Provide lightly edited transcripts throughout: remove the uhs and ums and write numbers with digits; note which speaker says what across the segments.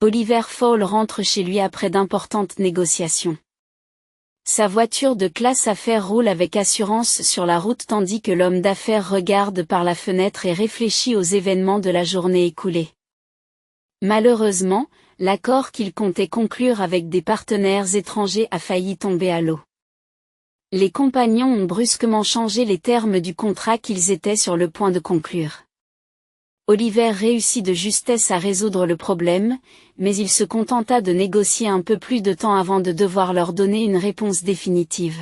Speaker 1: Oliver Fowle rentre chez lui après d'importantes négociations. Sa voiture de classe affaires roule avec assurance sur la route tandis que l'homme d'affaires regarde par la fenêtre et réfléchit aux événements de la journée écoulée. Malheureusement, l'accord qu'il comptait conclure avec des partenaires étrangers a failli tomber à l'eau. Les compagnons ont brusquement changé les termes du contrat qu'ils étaient sur le point de conclure. Oliver réussit de justesse à résoudre le problème, mais il se contenta de négocier un peu plus de temps avant de devoir leur donner une réponse définitive.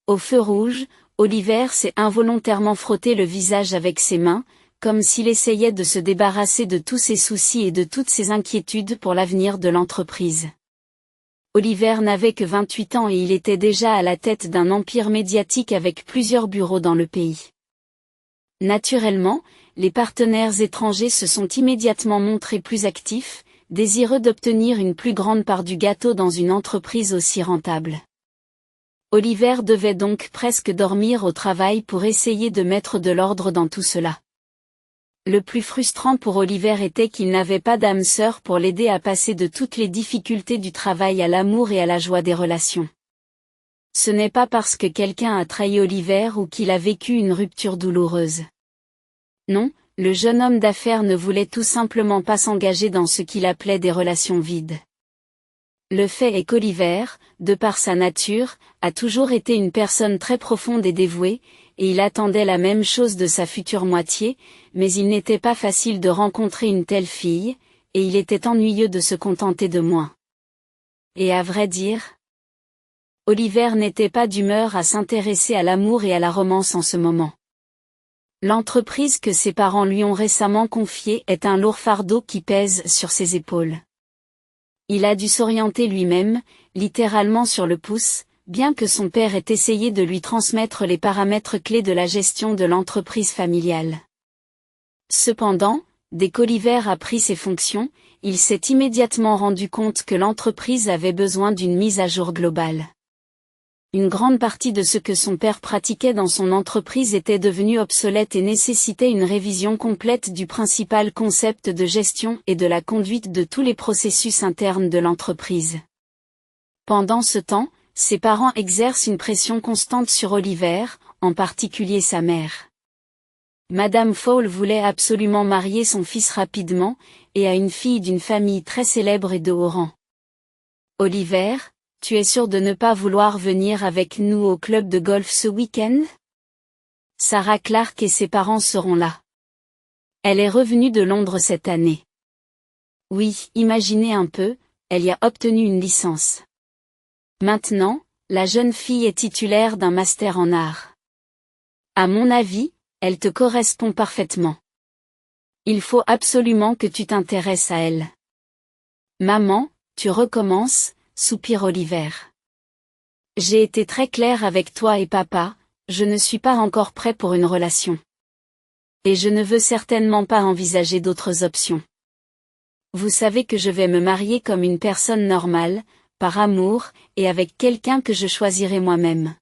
Speaker 1: Au feu rouge, Oliver s'est involontairement frotté le visage avec ses mains, comme s'il essayait de se débarrasser de tous ses soucis et de toutes ses inquiétudes pour l'avenir de l'entreprise. Oliver n'avait que 28 ans et il était déjà à la tête d'un empire médiatique avec plusieurs bureaux dans le pays. Naturellement, les partenaires étrangers se sont immédiatement montrés plus actifs, désireux d'obtenir une plus grande part du gâteau dans une entreprise aussi rentable. Oliver devait donc presque dormir au travail pour essayer de mettre de l'ordre dans tout cela. Le plus frustrant pour Oliver était qu'il n'avait pas d'âme sœur pour l'aider à passer de toutes les difficultés du travail à l'amour et à la joie des relations. Ce n'est pas parce que quelqu'un a trahi Oliver ou qu'il a vécu une rupture douloureuse. Non, le jeune homme d'affaires ne voulait tout simplement pas s'engager dans ce qu'il appelait des relations vides. Le fait est qu'Oliver, de par sa nature, a toujours été une personne très profonde et dévouée, et il attendait la même chose de sa future moitié, mais il n'était pas facile de rencontrer une telle fille, et il était ennuyeux de se contenter de moins. Et à vrai dire, Oliver n'était pas d'humeur à s'intéresser à l'amour et à la romance en ce moment. L'entreprise que ses parents lui ont récemment confiée est un lourd fardeau qui pèse sur ses épaules. Il a dû s'orienter lui-même, littéralement sur le pouce, bien que son père ait essayé de lui transmettre les paramètres clés de la gestion de l'entreprise familiale. Cependant, dès qu'Oliver a pris ses fonctions, il s'est immédiatement rendu compte que l'entreprise avait besoin d'une mise à jour globale. Une grande partie de ce que son père pratiquait dans son entreprise était devenue obsolète et nécessitait une révision complète du principal concept de gestion et de la conduite de tous les processus internes de l'entreprise. Pendant ce temps, ses parents exercent une pression constante sur Oliver, en particulier sa mère. Madame Fowle voulait absolument marier son fils rapidement, et à une fille d'une famille très célèbre et de haut rang. Oliver, tu es sûr de ne pas vouloir venir avec nous au club de golf ce week-end? Sarah Clark et ses parents seront là. Elle est revenue de Londres cette année. Oui, imaginez un peu, elle y a obtenu une licence. Maintenant, la jeune fille est titulaire d'un master en art. À mon avis, elle te correspond parfaitement. Il faut absolument que tu t'intéresses à elle. Maman, tu recommences, soupire Oliver. J'ai été très clair avec toi et papa, je ne suis pas encore prêt pour une relation. Et je ne veux certainement pas envisager d'autres options. Vous savez que je vais me marier comme une personne normale, par amour, et avec quelqu'un que je choisirai moi-même.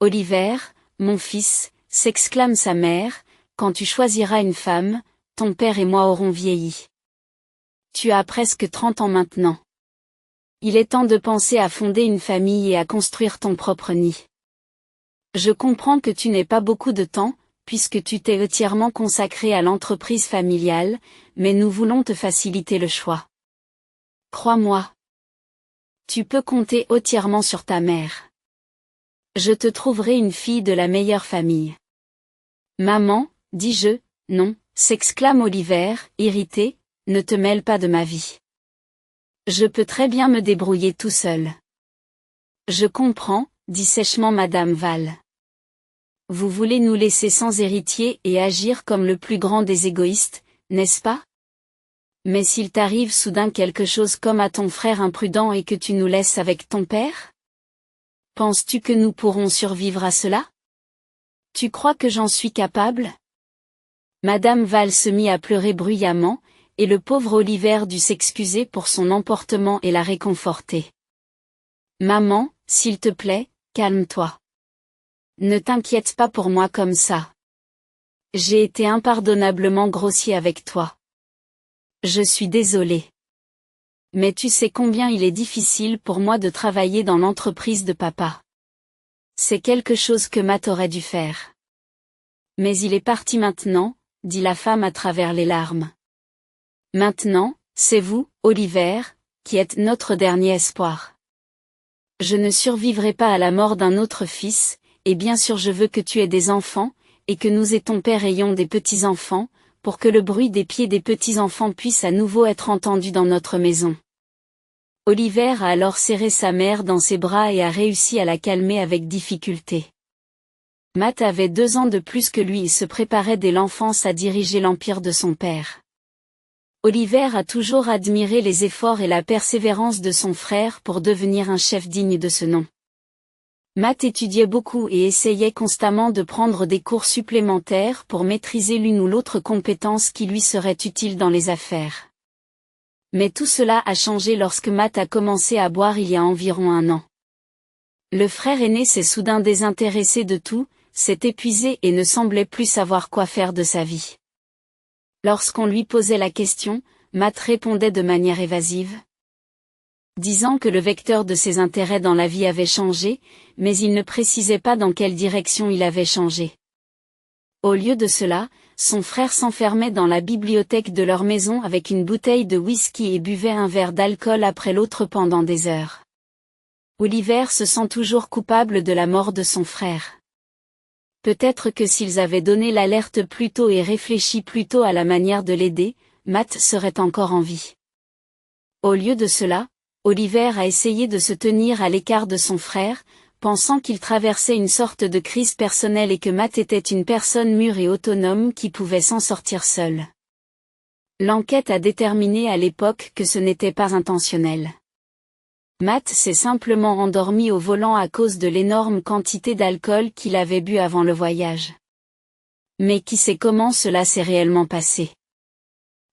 Speaker 1: Oliver, mon fils, s'exclame sa mère, quand tu choisiras une femme, ton père et moi aurons vieilli. Tu as presque 30 ans maintenant. Il est temps de penser à fonder une famille et à construire ton propre nid. Je comprends que tu n'aies pas beaucoup de temps, puisque tu t'es entièrement consacré à l'entreprise familiale, mais nous voulons te faciliter le choix. Crois-moi. Tu peux compter entièrement sur ta mère. Je te trouverai une fille de la meilleure famille. Maman, dis-je, non, s'exclame Oliver, irrité, ne te mêle pas de ma vie. Je peux très bien me débrouiller tout seul. Je comprends, dit sèchement Madame Val. Vous voulez nous laisser sans héritier et agir comme le plus grand des égoïstes, n'est-ce pas? Mais s'il t'arrive soudain quelque chose comme à ton frère imprudent et que tu nous laisses avec ton père? Penses-tu que nous pourrons survivre à cela? Tu crois que j'en suis capable? Madame Val se mit à pleurer bruyamment, et le pauvre Oliver dut s'excuser pour son emportement et la réconforter. Maman, s'il te plaît, calme-toi. Ne t'inquiète pas pour moi comme ça. J'ai été impardonnablement grossier avec toi. Je suis désolé. Mais tu sais combien il est difficile pour moi de travailler dans l'entreprise de papa. C'est quelque chose que Matt aurait dû faire. Mais il est parti maintenant, dit la femme à travers les larmes. Maintenant, c'est vous, Oliver, qui êtes notre dernier espoir. Je ne survivrai pas à la mort d'un autre fils, et bien sûr je veux que tu aies des enfants, et que nous et ton père ayons des petits-enfants, pour que le bruit des pieds des petits-enfants puisse à nouveau être entendu dans notre maison. Oliver a alors serré sa mère dans ses bras et a réussi à la calmer avec difficulté. Matt avait 2 ans de plus que lui et se préparait dès l'enfance à diriger l'empire de son père. Oliver a toujours admiré les efforts et la persévérance de son frère pour devenir un chef digne de ce nom. Matt étudiait beaucoup et essayait constamment de prendre des cours supplémentaires pour maîtriser l'une ou l'autre compétence qui lui serait utile dans les affaires. Mais tout cela a changé lorsque Matt a commencé à boire il y a environ 1 an. Le frère aîné s'est soudain désintéressé de tout, s'est épuisé et ne semblait plus savoir quoi faire de sa vie. Lorsqu'on lui posait la question, Matt répondait de manière évasive, disant que le vecteur de ses intérêts dans la vie avait changé, mais il ne précisait pas dans quelle direction il avait changé. Au lieu de cela, son frère s'enfermait dans la bibliothèque de leur maison avec une bouteille de whisky et buvait un verre d'alcool après l'autre pendant des heures. Oliver se sent toujours coupable de la mort de son frère. Peut-être que s'ils avaient donné l'alerte plus tôt et réfléchi plus tôt à la manière de l'aider, Matt serait encore en vie. Au lieu de cela, Oliver a essayé de se tenir à l'écart de son frère, pensant qu'il traversait une sorte de crise personnelle et que Matt était une personne mûre et autonome qui pouvait s'en sortir seule. L'enquête a déterminé à l'époque que ce n'était pas intentionnel. Matt s'est simplement endormi au volant à cause de l'énorme quantité d'alcool qu'il avait bu avant le voyage. Mais qui sait comment cela s'est réellement passé?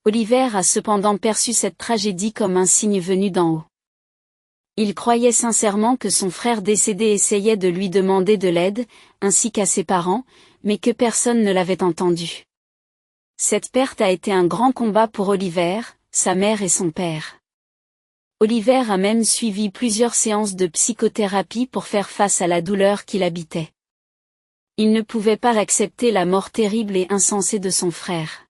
Speaker 1: Oliver a cependant perçu cette tragédie comme un signe venu d'en haut. Il croyait sincèrement que son frère décédé essayait de lui demander de l'aide, ainsi qu'à ses parents, mais que personne ne l'avait entendu. Cette perte a été un grand combat pour Oliver, sa mère et son père. Oliver a même suivi plusieurs séances de psychothérapie pour faire face à la douleur qui l'habitait. Il ne pouvait pas accepter la mort terrible et insensée de son frère.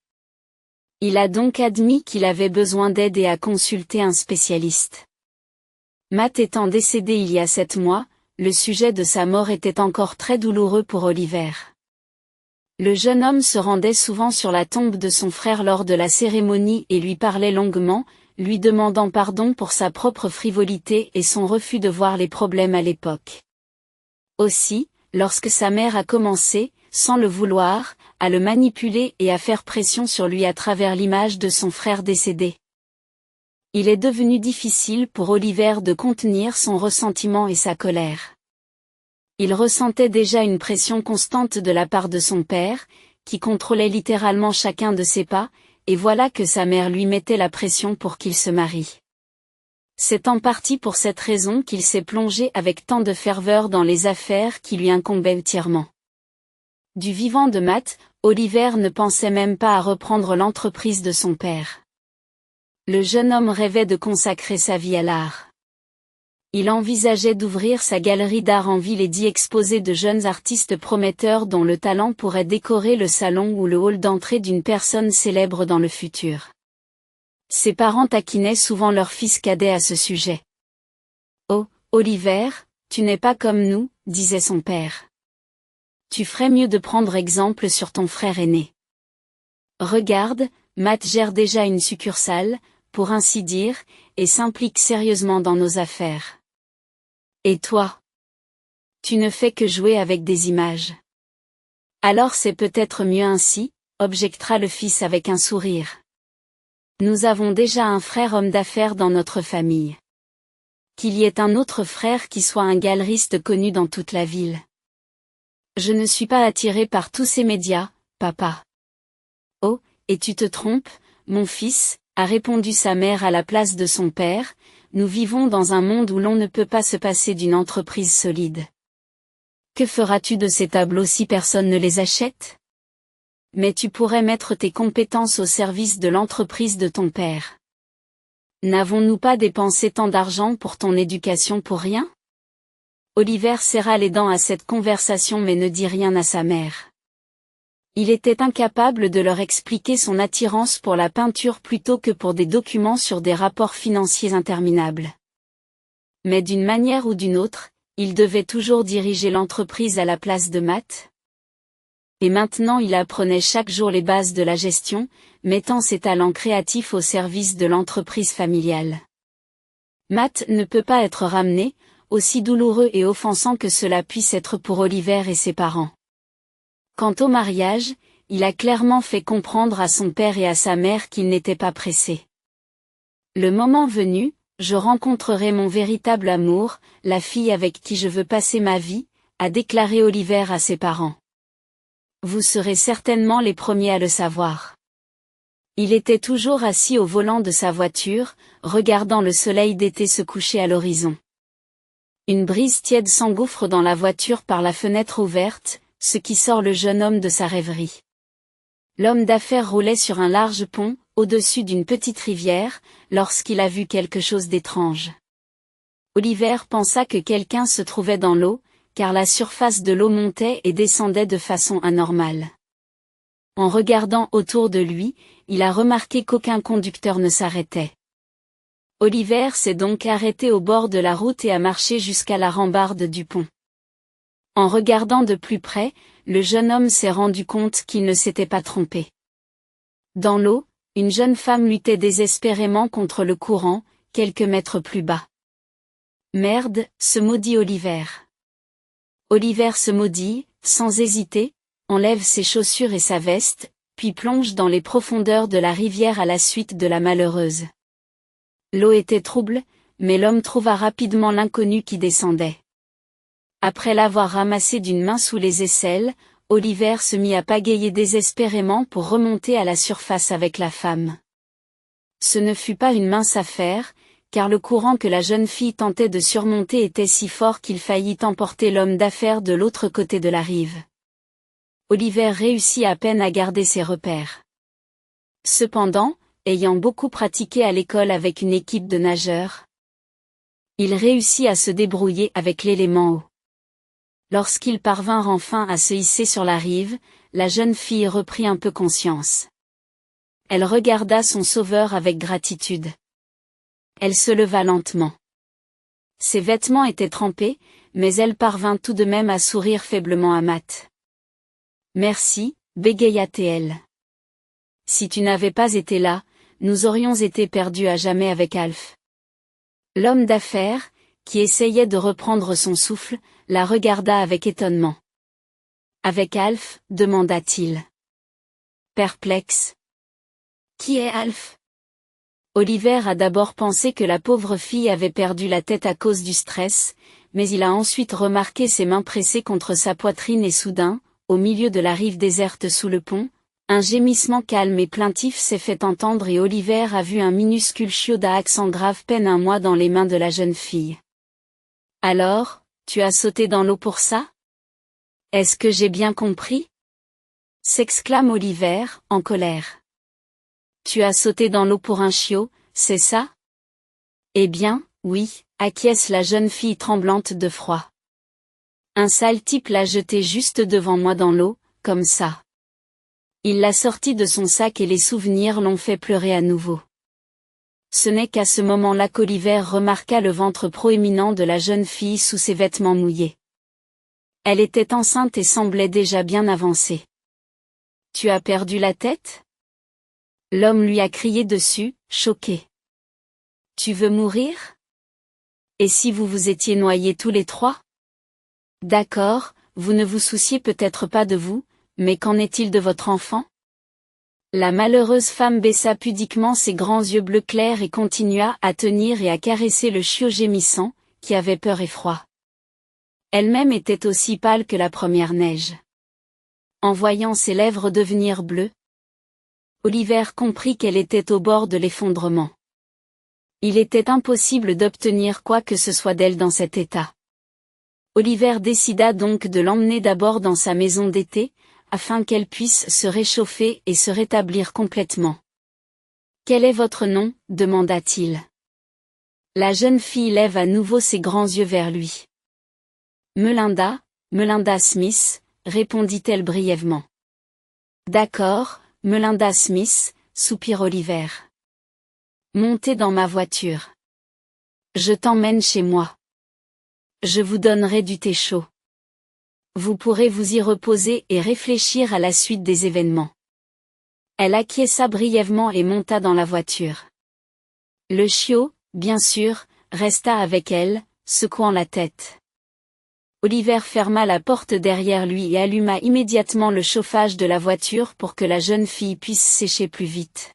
Speaker 1: Il a donc admis qu'il avait besoin d'aide et a consulté un spécialiste. Matt étant décédé il y a 7 mois, le sujet de sa mort était encore très douloureux pour Oliver. Le jeune homme se rendait souvent sur la tombe de son frère lors de la cérémonie et lui parlait longuement, lui demandant pardon pour sa propre frivolité et son refus de voir les problèmes à l'époque. Aussi, lorsque sa mère a commencé, sans le vouloir, à le manipuler et à faire pression sur lui à travers l'image de son frère décédé. Il est devenu difficile pour Oliver de contenir son ressentiment et sa colère. Il ressentait déjà une pression constante de la part de son père, qui contrôlait littéralement chacun de ses pas, et voilà que sa mère lui mettait la pression pour qu'il se marie. C'est en partie pour cette raison qu'il s'est plongé avec tant de ferveur dans les affaires qui lui incombaient entièrement. Du vivant de Matt, Oliver ne pensait même pas à reprendre l'entreprise de son père. Le jeune homme rêvait de consacrer sa vie à l'art. Il envisageait d'ouvrir sa galerie d'art en ville et d'y exposer de jeunes artistes prometteurs dont le talent pourrait décorer le salon ou le hall d'entrée d'une personne célèbre dans le futur. Ses parents taquinaient souvent leur fils cadet à ce sujet. « Oh, Oliver, tu n'es pas comme nous, » disait son père. « Tu ferais mieux de prendre exemple sur ton frère aîné. Regarde, Matt gère déjà une succursale, pour ainsi dire, et s'implique sérieusement dans nos affaires. Et toi? Tu ne fais que jouer avec des images. Alors c'est peut-être mieux ainsi, objectera le fils avec un sourire. Nous avons déjà un frère homme d'affaires dans notre famille. Qu'il y ait un autre frère qui soit un galeriste connu dans toute la ville. Je ne suis pas attiré par tous ces médias, papa. Oh, et tu te trompes, mon fils, a répondu sa mère à la place de son père, nous vivons dans un monde où l'on ne peut pas se passer d'une entreprise solide. Que feras-tu de ces tableaux si personne ne les achète? Mais tu pourrais mettre tes compétences au service de l'entreprise de ton père. N'avons-nous pas dépensé tant d'argent pour ton éducation pour rien? Oliver serra les dents à cette conversation mais ne dit rien à sa mère. Il était incapable de leur expliquer son attirance pour la peinture plutôt que pour des documents sur des rapports financiers interminables. Mais d'une manière ou d'une autre, il devait toujours diriger l'entreprise à la place de Matt. Et maintenant il apprenait chaque jour les bases de la gestion, mettant ses talents créatifs au service de l'entreprise familiale. Matt ne peut pas être ramené, aussi douloureux et offensant que cela puisse être pour Oliver et ses parents. Quant au mariage, il a clairement fait comprendre à son père et à sa mère qu'il n'était pas pressé. Le moment venu, je rencontrerai mon véritable amour, la fille avec qui je veux passer ma vie, a déclaré Oliver à ses parents. Vous serez certainement les premiers à le savoir. Il était toujours assis au volant de sa voiture, regardant le soleil d'été se coucher à l'horizon. Une brise tiède s'engouffre dans la voiture par la fenêtre ouverte, ce qui sort le jeune homme de sa rêverie. L'homme d'affaires roulait sur un large pont, au-dessus d'une petite rivière, lorsqu'il a vu quelque chose d'étrange. Oliver pensa que quelqu'un se trouvait dans l'eau, car la surface de l'eau montait et descendait de façon anormale. En regardant autour de lui, il a remarqué qu'aucun conducteur ne s'arrêtait. Oliver s'est donc arrêté au bord de la route et a marché jusqu'à la rambarde du pont. En regardant de plus près, le jeune homme s'est rendu compte qu'il ne s'était pas trompé. Dans l'eau, une jeune femme luttait désespérément contre le courant, quelques mètres plus bas. Merde, se maudit Oliver. Oliver se maudit, sans hésiter, enlève ses chaussures et sa veste, puis plonge dans les profondeurs de la rivière à la suite de la malheureuse. L'eau était trouble, mais l'homme trouva rapidement l'inconnu qui descendait. Après l'avoir ramassé d'une main sous les aisselles, Oliver se mit à pagayer désespérément pour remonter à la surface avec la femme. Ce ne fut pas une mince affaire, car le courant que la jeune fille tentait de surmonter était si fort qu'il faillit emporter l'homme d'affaires de l'autre côté de la rive. Oliver réussit à peine à garder ses repères. Cependant, ayant beaucoup pratiqué à l'école avec une équipe de nageurs, il réussit à se débrouiller avec l'élément eau. Lorsqu'ils parvinrent enfin à se hisser sur la rive, la jeune fille reprit un peu conscience. Elle regarda son sauveur avec gratitude. Elle se leva lentement. Ses vêtements étaient trempés, mais elle parvint tout de même à sourire faiblement à Matt. « Merci, bégaya-t-elle. Si tu n'avais pas été là, nous aurions été perdus à jamais avec Alf. » L'homme d'affaires, qui essayait de reprendre son souffle, la regarda avec étonnement. « Avec Alf ?» demanda-t-il. Perplexe. « Qui est Alf ?» Oliver a d'abord pensé que la pauvre fille avait perdu la tête à cause du stress, mais il a ensuite remarqué ses mains pressées contre sa poitrine et soudain, au milieu de la rive déserte sous le pont, un gémissement calme et plaintif s'est fait entendre et Oliver a vu un minuscule chiot à accent grave peine un mois dans les mains de la jeune fille. « Alors, tu as sauté dans l'eau pour ça? Est-ce que j'ai bien compris ?» s'exclame Oliver, en colère. « Tu as sauté dans l'eau pour un chiot, c'est ça? » « Eh bien, oui, » acquiesce la jeune fille tremblante de froid. « Un sale type l'a jeté juste devant moi dans l'eau, comme ça. » Il l'a sorti de son sac et les souvenirs l'ont fait pleurer à nouveau. Ce n'est qu'à ce moment-là qu'Oliver remarqua le ventre proéminent de la jeune fille sous ses vêtements mouillés. Elle était enceinte et semblait déjà bien avancée. « Tu as perdu la tête ? » L'homme lui a crié dessus, choqué. « Tu veux mourir ? Et si vous vous étiez noyés tous les trois ? D'accord, vous ne vous souciez peut-être pas de vous, mais qu'en est-il de votre enfant ? » La malheureuse femme baissa pudiquement ses grands yeux bleu clair et continua à tenir et à caresser le chiot gémissant, qui avait peur et froid. Elle-même était aussi pâle que la première neige. En voyant ses lèvres devenir bleues, Oliver comprit qu'elle était au bord de l'effondrement. Il était impossible d'obtenir quoi que ce soit d'elle dans cet état. Oliver décida donc de l'emmener d'abord dans sa maison d'été, afin qu'elle puisse se réchauffer et se rétablir complètement. « Quel est votre nom ? demanda-t-il. La jeune fille lève à nouveau ses grands yeux vers lui. Melinda, Melinda Smith, répondit-elle brièvement. D'accord, Melinda Smith, soupire Oliver. Montez dans ma voiture. Je t'emmène chez moi. Je vous donnerai du thé chaud. Vous pourrez vous y reposer et réfléchir à la suite des événements. Elle acquiesça brièvement et monta dans la voiture. Le chiot, bien sûr, resta avec elle, secouant la tête. Oliver ferma la porte derrière lui et alluma immédiatement le chauffage de la voiture pour que la jeune fille puisse sécher plus vite.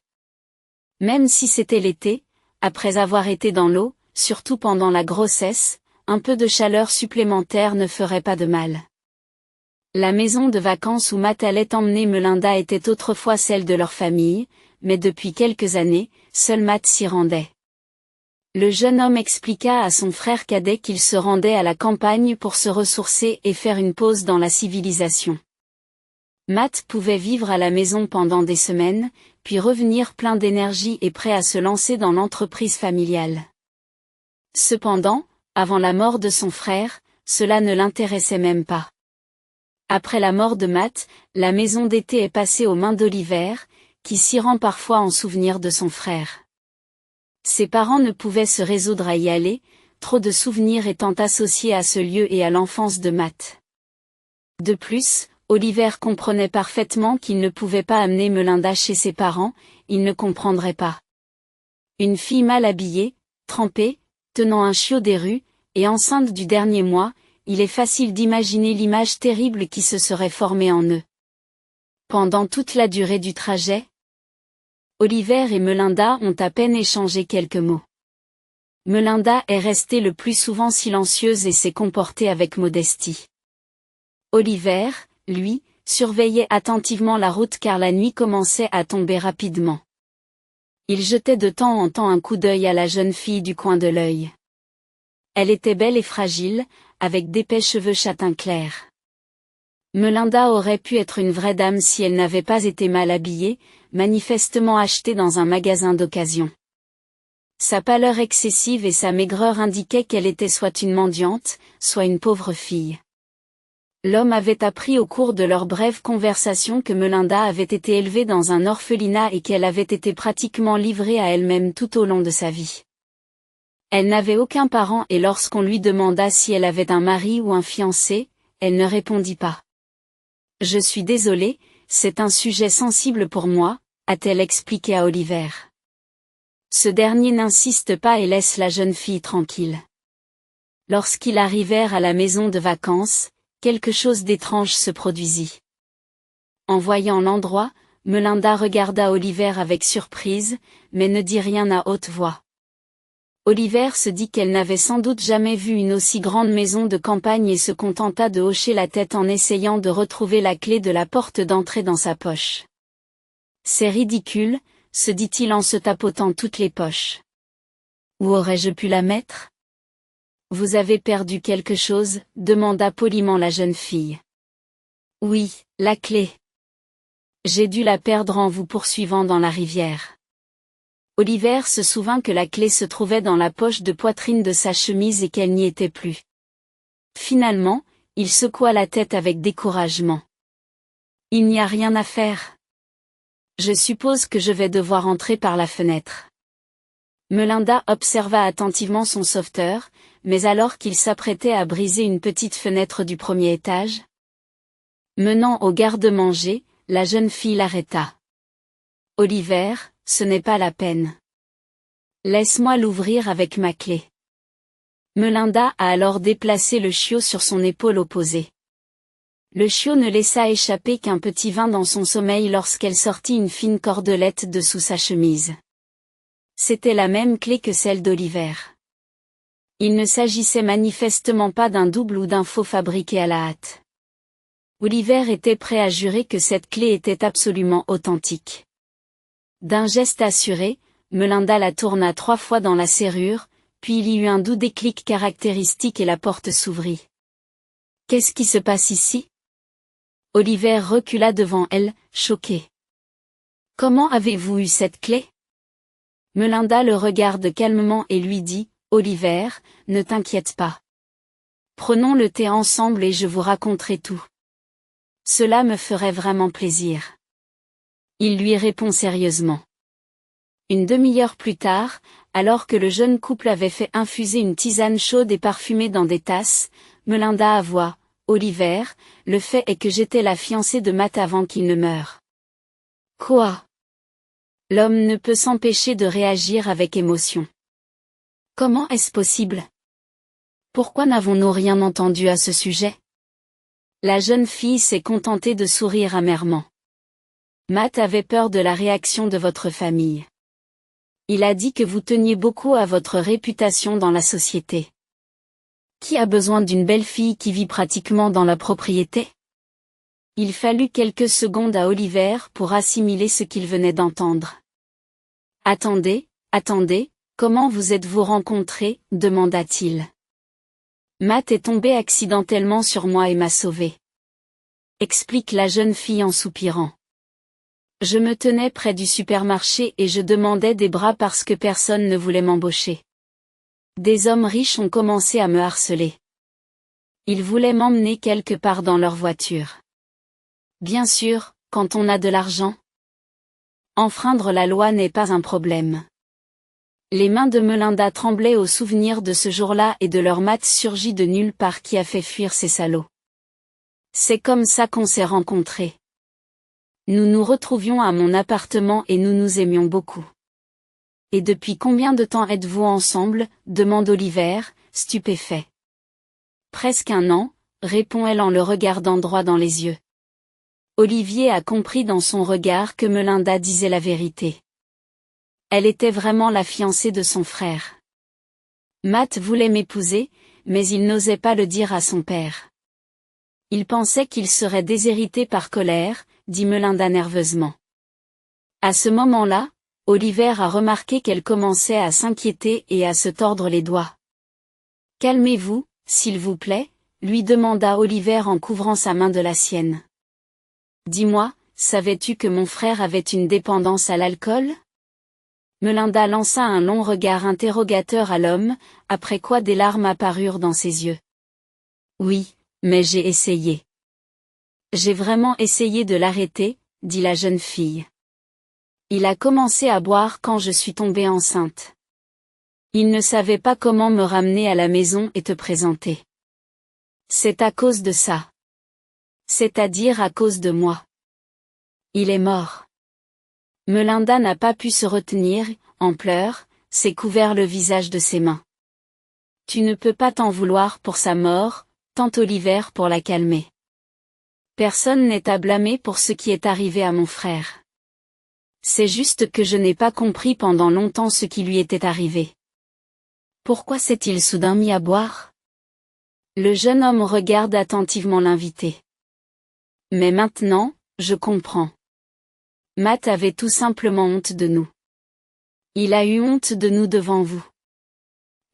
Speaker 1: Même si c'était l'été, après avoir été dans l'eau, surtout pendant la grossesse, un peu de chaleur supplémentaire ne ferait pas de mal. La maison de vacances où Matt allait emmener Melinda était autrefois celle de leur famille, mais depuis quelques années, seul Matt s'y rendait. Le jeune homme expliqua à son frère cadet qu'il se rendait à la campagne pour se ressourcer et faire une pause dans la civilisation. Matt pouvait vivre à la maison pendant des semaines, puis revenir plein d'énergie et prêt à se lancer dans l'entreprise familiale. Cependant, avant la mort de son frère, cela ne l'intéressait même pas. Après la mort de Matt, la maison d'été est passée aux mains d'Oliver, qui s'y rend parfois en souvenir de son frère. Ses parents ne pouvaient se résoudre à y aller, trop de souvenirs étant associés à ce lieu et à l'enfance de Matt. De plus, Oliver comprenait parfaitement qu'il ne pouvait pas amener Melinda chez ses parents, il ne comprendrait pas. Une fille mal habillée, trempée, tenant un chiot des rues, et enceinte du dernier mois, il est facile d'imaginer l'image terrible qui se serait formée en eux. Pendant toute la durée du trajet, Oliver et Melinda ont à peine échangé quelques mots. Melinda est restée le plus souvent silencieuse et s'est comportée avec modestie. Oliver, lui, surveillait attentivement la route car la nuit commençait à tomber rapidement. Il jetait de temps en temps un coup d'œil à la jeune fille du coin de l'œil. Elle était belle et fragile, avec d'épais cheveux châtain clair. Melinda aurait pu être une vraie dame si elle n'avait pas été mal habillée, manifestement achetée dans un magasin d'occasion. Sa pâleur excessive et sa maigreur indiquaient qu'elle était soit une mendiante, soit une pauvre fille. L'homme avait appris au cours de leur brève conversation que Melinda avait été élevée dans un orphelinat et qu'elle avait été pratiquement livrée à elle-même tout au long de sa vie. Elle n'avait aucun parent et lorsqu'on lui demanda si elle avait un mari ou un fiancé, elle ne répondit pas. « Je suis désolée, c'est un sujet sensible pour moi », a-t-elle expliqué à Oliver. Ce dernier n'insiste pas et laisse la jeune fille tranquille. Lorsqu'ils arrivèrent à la maison de vacances, quelque chose d'étrange se produisit. En voyant l'endroit, Melinda regarda Oliver avec surprise, mais ne dit rien à haute voix. Oliver se dit qu'elle n'avait sans doute jamais vu une aussi grande maison de campagne et se contenta de hocher la tête en essayant de retrouver la clé de la porte d'entrée dans sa poche. C'est ridicule, se dit-il en se tapotant toutes les poches. Où aurais-je pu la mettre ? Vous avez perdu quelque chose ? Demanda poliment la jeune fille. Oui, la clé. J'ai dû la perdre en vous poursuivant dans la rivière. Oliver se souvint que la clé se trouvait dans la poche de poitrine de sa chemise et qu'elle n'y était plus. Finalement, il secoua la tête avec découragement. Il n'y a rien à faire. Je suppose que je vais devoir entrer par la fenêtre. Melinda observa attentivement son sauveteur, mais alors qu'il s'apprêtait à briser une petite fenêtre du premier étage, menant au garde-manger, la jeune fille l'arrêta. Oliver, ce n'est pas la peine. Laisse-moi l'ouvrir avec ma clé. Melinda a alors déplacé le chiot sur son épaule opposée. Le chiot ne laissa échapper qu'un petit vin dans son sommeil lorsqu'elle sortit une fine cordelette de sous sa chemise. C'était la même clé que celle d'Oliver. Il ne s'agissait manifestement pas d'un double ou d'un faux fabriqué à la hâte. Oliver était prêt à jurer que cette clé était absolument authentique. D'un geste assuré, Melinda la tourna 3 fois dans la serrure, puis il y eut un doux déclic caractéristique et la porte s'ouvrit. « Qu'est-ce qui se passe ici ?» Oliver recula devant elle, choqué. « Comment avez-vous eu cette clé ?» Melinda le regarde calmement et lui dit, Oliver, ne t'inquiète pas. Prenons le thé ensemble et je vous raconterai tout. Cela me ferait vraiment plaisir. Il lui répond sérieusement. Une demi-heure plus tard, alors que le jeune couple avait fait infuser une tisane chaude et parfumée dans des tasses, Melinda avoua, « Oliver, le fait est que j'étais la fiancée de Matt avant qu'il ne meure. » Quoi? L'homme ne peut s'empêcher de réagir avec émotion. Comment est-ce possible? Pourquoi n'avons-nous rien entendu à ce sujet? La jeune fille s'est contentée de sourire amèrement. Matt avait peur de la réaction de votre famille. Il a dit que vous teniez beaucoup à votre réputation dans la société. Qui a besoin d'une belle fille qui vit pratiquement dans la propriété? Il fallut quelques secondes à Oliver pour assimiler ce qu'il venait d'entendre. Attendez, comment vous êtes-vous rencontrés? Demanda-t-il. Matt est tombé accidentellement sur moi et m'a sauvé. Explique la jeune fille en soupirant. Je me tenais près du supermarché et je demandais des bras parce que personne ne voulait m'embaucher. Des hommes riches ont commencé à me harceler. Ils voulaient m'emmener quelque part dans leur voiture. Bien sûr, quand on a de l'argent. Enfreindre la loi n'est pas un problème. Les mains de Melinda tremblaient au souvenir de ce jour-là et de leur Matt surgit de nulle part qui a fait fuir ces salauds. C'est comme ça qu'on s'est rencontrés. Nous nous retrouvions à mon appartement et nous nous aimions beaucoup. Et depuis combien de temps êtes-vous ensemble? Demande Oliver, stupéfait. Presque 1 an, répond-elle en le regardant droit dans les yeux. Olivier a compris dans son regard que Melinda disait la vérité. Elle était vraiment la fiancée de son frère. Matt voulait m'épouser, mais il n'osait pas le dire à son père. Il pensait qu'il serait déshérité par colère, dit Melinda nerveusement. À ce moment-là, Oliver a remarqué qu'elle commençait à s'inquiéter et à se tordre les doigts. « Calmez-vous, s'il vous plaît », lui demanda Oliver en couvrant sa main de la sienne. « Dis-moi, savais-tu que mon frère avait une dépendance à l'alcool ?» Melinda lança un long regard interrogateur à l'homme, après quoi des larmes apparurent dans ses yeux. « Oui, mais j'ai essayé. J'ai vraiment essayé de l'arrêter, » dit la jeune fille. Il a commencé à boire quand je suis tombée enceinte. Il ne savait pas comment me ramener à la maison et te présenter. C'est à cause de ça. C'est-à-dire à cause de moi. Il est mort. Melinda n'a pas pu se retenir, en pleurs, s'est couvert le visage de ses mains. Tu ne peux pas t'en vouloir pour sa mort, tente Oliver pour la calmer. Personne n'est à blâmer pour ce qui est arrivé à mon frère. C'est juste que je n'ai pas compris pendant longtemps ce qui lui était arrivé. Pourquoi s'est-il soudain mis à boire? Le jeune homme regarde attentivement l'invité. Mais maintenant, je comprends. Matt avait tout simplement honte de nous. Il a eu honte de nous devant vous.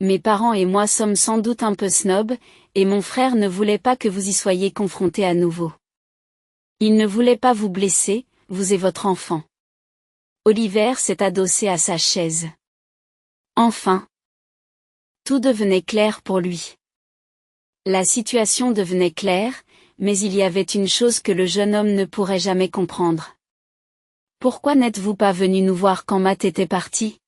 Speaker 1: Mes parents et moi sommes sans doute un peu snobs, et mon frère ne voulait pas que vous y soyez confrontés à nouveau. Il ne voulait pas vous blesser, vous et votre enfant. Oliver s'est adossé à sa chaise. Enfin. Tout devenait clair pour lui. La situation devenait claire, mais il y avait une chose que le jeune homme ne pourrait jamais comprendre. Pourquoi n'êtes-vous pas venu nous voir quand Matt était parti?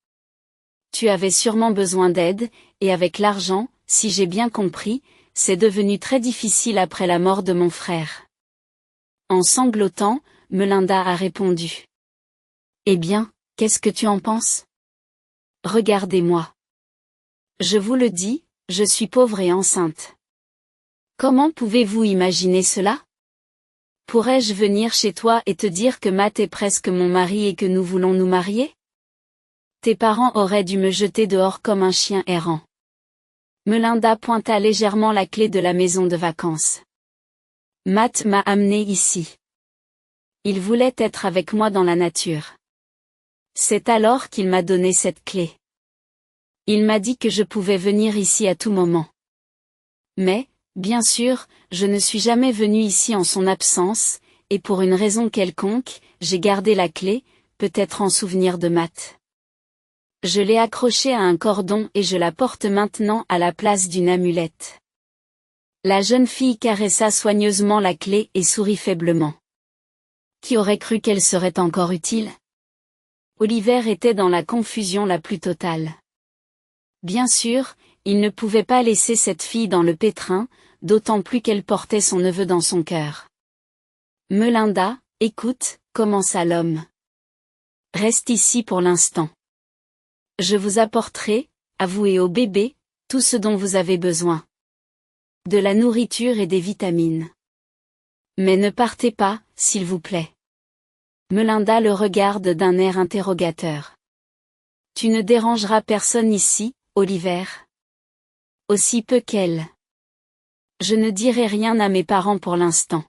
Speaker 1: Tu avais sûrement besoin d'aide, et avec l'argent, si j'ai bien compris, c'est devenu très difficile après la mort de mon frère. En sanglotant, Melinda a répondu. Eh bien, qu'est-ce que tu en penses? Regardez-moi. Je vous le dis, je suis pauvre et enceinte. Comment pouvez-vous imaginer cela? Pourrais-je venir chez toi et te dire que Matt est presque mon mari et que nous voulons nous marier? Tes parents auraient dû me jeter dehors comme un chien errant. Melinda pointa légèrement la clé de la maison de vacances. Matt m'a amené ici. Il voulait être avec moi dans la nature. C'est alors qu'il m'a donné cette clé. Il m'a dit que je pouvais venir ici à tout moment. Mais, bien sûr, je ne suis jamais venue ici en son absence, et pour une raison quelconque, j'ai gardé la clé, peut-être en souvenir de Matt. Je l'ai accrochée à un cordon et je la porte maintenant à la place d'une amulette. La jeune fille caressa soigneusement la clé et sourit faiblement. Qui aurait cru qu'elle serait encore utile? Oliver était dans la confusion la plus totale. Bien sûr, il ne pouvait pas laisser cette fille dans le pétrin, d'autant plus qu'elle portait son neveu dans son cœur. Melinda, écoute, commença l'homme. Reste ici pour l'instant. Je vous apporterai, à vous et au bébé, tout ce dont vous avez besoin. De la nourriture et des vitamines. Mais ne partez pas, s'il vous plaît. Melinda le regarde d'un air interrogateur. Tu ne dérangeras personne ici, Oliver? Aussi peu qu'elle. Je ne dirai rien à mes parents pour l'instant.